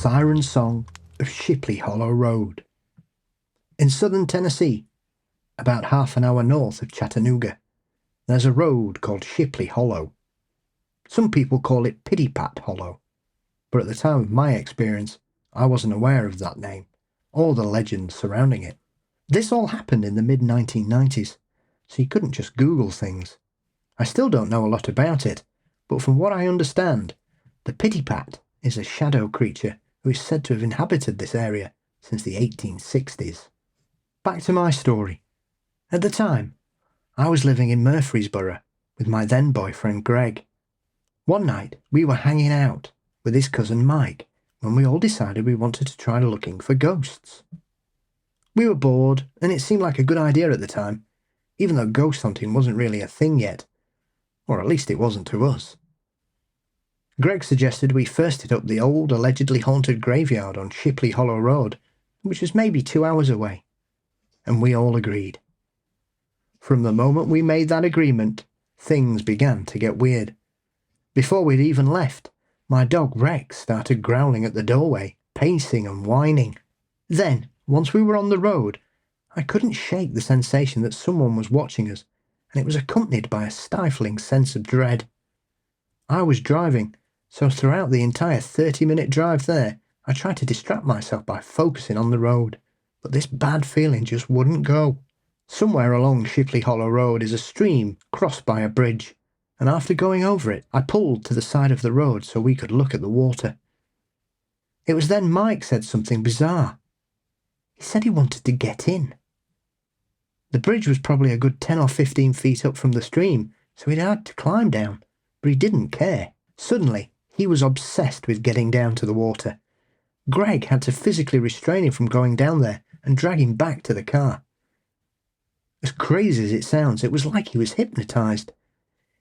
Siren song of Shipley Hollow Road. In southern Tennessee, about half an hour north of Chattanooga, there's a road called Shipley Hollow. Some people call it Pity Pat Hollow, but at the time of my experience, I wasn't aware of that name, or the legends surrounding it. This all happened in the mid-1990s, so you couldn't just Google things. I still don't know a lot about it, but from what I understand, the Pity Pat is a shadow creature who is said to have inhabited this area since the 1860s. Back to my story. At the time, I was living in Murfreesboro with my then boyfriend Greg. One night, we were hanging out with his cousin Mike when we all decided we wanted to try looking for ghosts. We were bored, and it seemed like a good idea at the time, even though ghost hunting wasn't really a thing yet, or at least it wasn't to us. Greg suggested we first hit up the old, allegedly haunted graveyard on Shipley Hollow Road, which was maybe 2 hours away, and we all agreed. From the moment we made that agreement, things began to get weird. Before we'd even left, my dog Rex started growling at the doorway, pacing and whining. Then, once we were on the road, I couldn't shake the sensation that someone was watching us, and it was accompanied by a stifling sense of dread. I was driving, so throughout the entire 30-minute drive there, I tried to distract myself by focusing on the road, but this bad feeling just wouldn't go. Somewhere along Shipley Hollow Road is a stream crossed by a bridge, and after going over it, I pulled to the side of the road so we could look at the water. It was then Mike said something bizarre. He said he wanted to get in. The bridge was probably a good 10 or 15 feet up from the stream, so he'd had to climb down, but he didn't care. Suddenly, he was obsessed with getting down to the water. Greg had to physically restrain him from going down there and drag him back to the car. As crazy as it sounds, it was like he was hypnotized.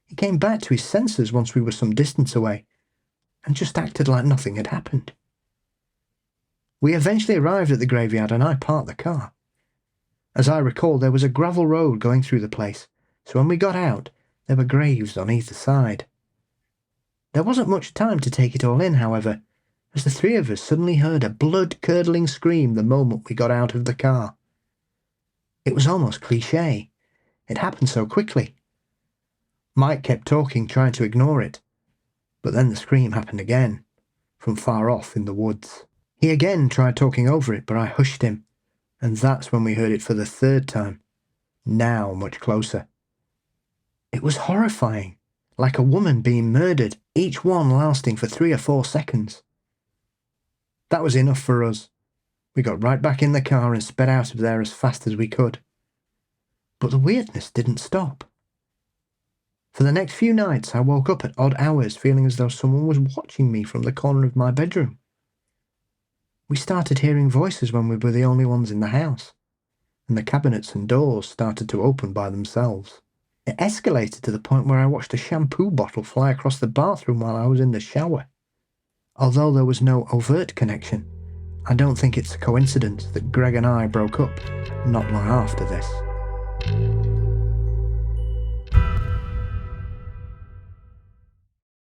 He came back to his senses once we were some distance away, and just acted like nothing had happened. We eventually arrived at the graveyard and I parked the car. As I recall, there was a gravel road going through the place, so when we got out, there were graves on either side. There wasn't much time to take it all in, however, as the three of us suddenly heard a blood-curdling scream the moment we got out of the car. It was almost cliché. It happened so quickly. Mike kept talking, trying to ignore it, but then the scream happened again, from far off in the woods. He again tried talking over it, but I hushed him, and that's when we heard it for the third time, now much closer. It was horrifying, like a woman being murdered, each one lasting for 3 or 4 seconds. That was enough for us. We got right back in the car and sped out of there as fast as we could. But the weirdness didn't stop. For the next few nights, I woke up at odd hours feeling as though someone was watching me from the corner of my bedroom. We started hearing voices when we were the only ones in the house, and the cabinets and doors started to open by themselves. It escalated to the point where I watched a shampoo bottle fly across the bathroom while I was in the shower. Although there was no overt connection, I don't think it's a coincidence that Greg and I broke up not long after this.